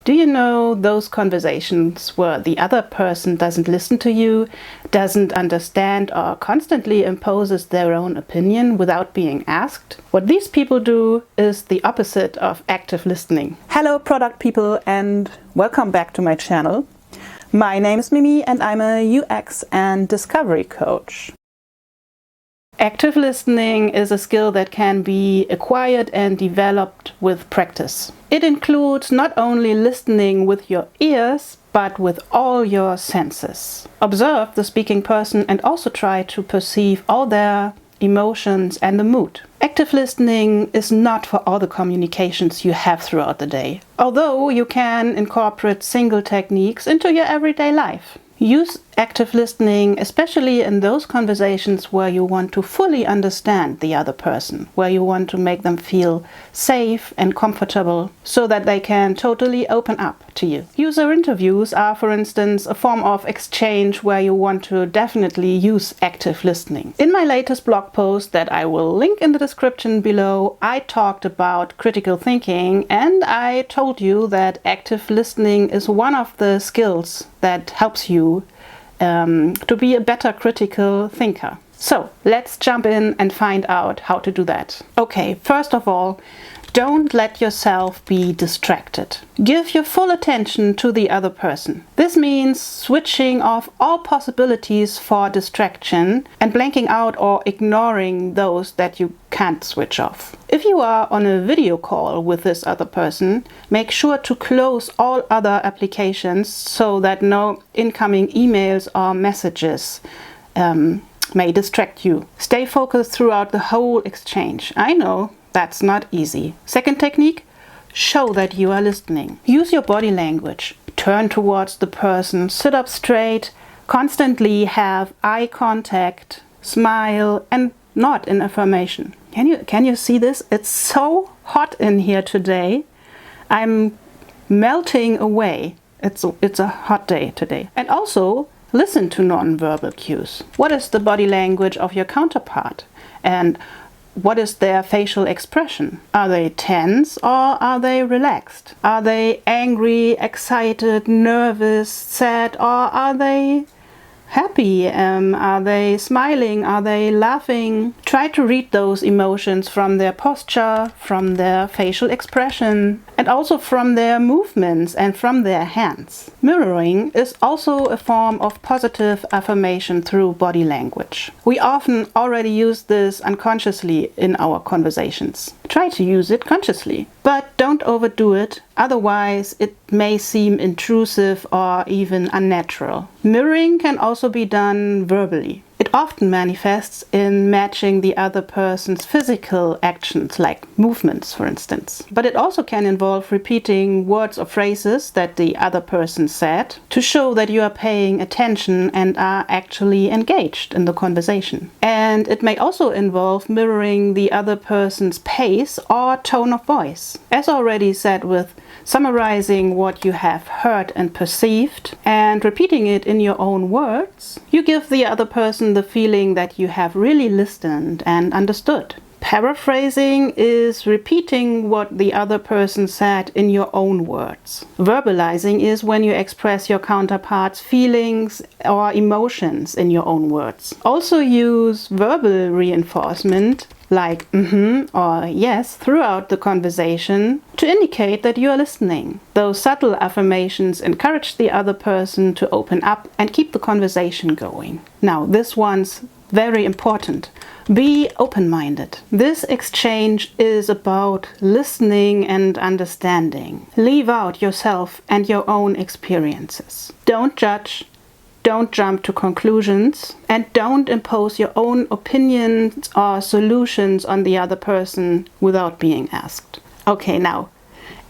Do you know those conversations where the other person doesn't listen to you, doesn't understand, or constantly imposes their own opinion without being asked? What these people do is the opposite of active listening. Hello product people, and welcome back to my channel. My name is Mimi and I'm a UX and discovery coach. Active listening is a skill that can be acquired and developed with practice. It includes not only listening with your ears, but with all your senses. Observe the speaking person and also try to perceive all their emotions and the mood. Active listening is not for all the communications you have throughout the day, although you can incorporate single techniques into your everyday life. Use active listening especially in those conversations where you want to fully understand the other person, where you want to make them feel safe and comfortable so that they can totally open up to you. User interviews are, for instance, a form of exchange where you want to definitely use active listening. In my latest blog post that I will link in the description below, I talked about critical thinking and I told you that active listening is one of the skills that helps you to be a better critical thinker. So let's jump in and find out how to do that. Okay, first of all, don't let yourself be distracted. Give your full attention to the other person. This means switching off all possibilities for distraction and blanking out or ignoring those that you can't switch off. If you are on a video call with this other person, make sure to close all other applications so that no incoming emails or messages may distract you. Stay focused throughout the whole exchange. I know that's not easy. Second technique, show that you are listening. Use your body language. Turn towards the person, sit up straight, constantly have eye contact, smile, and nod in affirmation. Can you see this? It's so hot in here today. I'm melting away. It's a hot day today. And also, listen to non-verbal cues. What is the body language of your counterpart? And what is their facial expression? Are they tense or are they relaxed? Are they angry, excited, nervous, sad, or are they happy? Are they smiling? Are they laughing? Try to read those emotions from their posture, from their facial expression, and also from their movements and from their hands. Mirroring is also a form of positive affirmation through body language. We often already use this unconsciously in our conversations. Try to use it consciously, but don't overdo it, otherwise it may seem intrusive or even unnatural. Mirroring can also be done verbally. It often manifests in matching the other person's physical actions, like movements, for instance. But it also can involve repeating words or phrases that the other person said to show that you are paying attention and are actually engaged in the conversation. And it may also involve mirroring the other person's pace or tone of voice. As already said, with summarizing what you have heard and perceived and repeating it in your own words, you give the other person the feeling that you have really listened and understood. Paraphrasing is repeating what the other person said in your own words. Verbalizing is when you express your counterpart's feelings or emotions in your own words. Also use verbal reinforcement like or yes throughout the conversation to indicate that you are listening. Those subtle affirmations encourage the other person to open up and keep the conversation going. Now, this one's very important. Be open-minded. This exchange is about listening and understanding. Leave out yourself and your own experiences. Don't judge. Don't jump to conclusions, and don't impose your own opinions or solutions on the other person without being asked. Okay, now,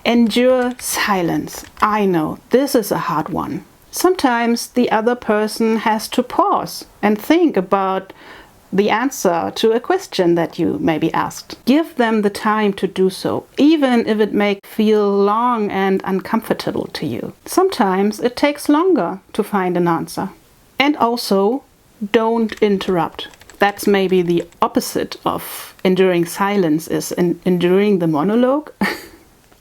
endure silence. I know, this is a hard one. Sometimes the other person has to pause and think about the answer to a question that you may be asked. Give them the time to do so, even if it may feel long and uncomfortable to you. Sometimes it takes longer to find an answer. And also, don't interrupt. That's maybe the opposite of enduring silence, is enduring the monologue.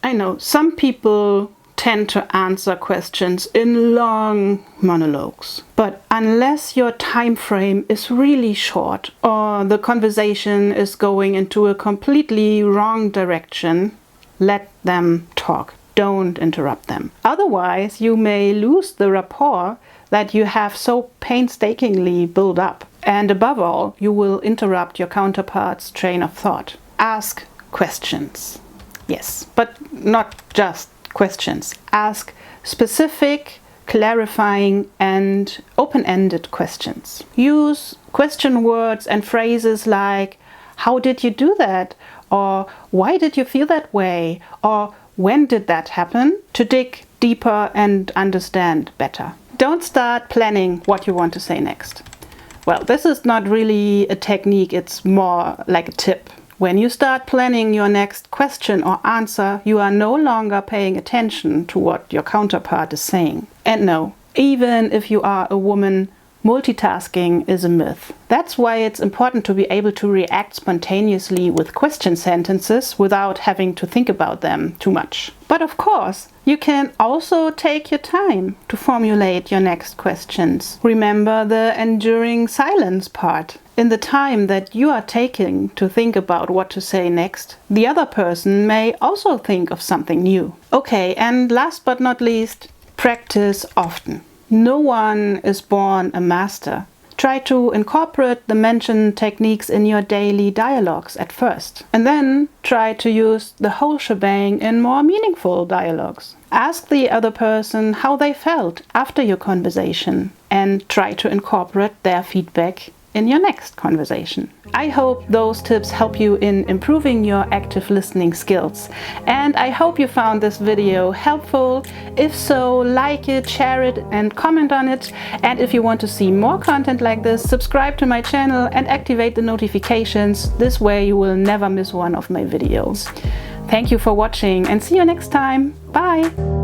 I know some people tend to answer questions in long monologues. But unless your time frame is really short or the conversation is going into a completely wrong direction, let them talk. Don't interrupt them. Otherwise, you may lose the rapport that you have so painstakingly built up. And above all, you will interrupt your counterpart's train of thought. Ask questions. Yes, but not just questions. Ask specific, clarifying, and open-ended questions. Use question words and phrases like, how did you do that? Or why did you feel that way? Or when did that happen? To dig deeper and understand better. Don't start planning what you want to say next. Well, this is not really a technique, it's more like a tip. When you start planning your next question or answer, you are no longer paying attention to what your counterpart is saying. And no, even if you are a woman, multitasking is a myth. That's why it's important to be able to react spontaneously with question sentences without having to think about them too much. But of course, you can also take your time to formulate your next questions. Remember the enduring silence part. In the time that you are taking to think about what to say next, the other person may also think of something new. Okay, and last but not least, practice often. No one is born a master. Try to incorporate the mentioned techniques in your daily dialogues at first, and then try to use the whole shebang in more meaningful dialogues. Ask the other person how they felt after your conversation and try to incorporate their feedback in your next conversation. I hope those tips help you in improving your active listening skills, and I hope you found this video helpful. If so, like it, share it and comment on it. And if you want to see more content like this, subscribe to my channel and activate the notifications. This way you will never miss one of my videos. Thank you for watching and see you next time. Bye!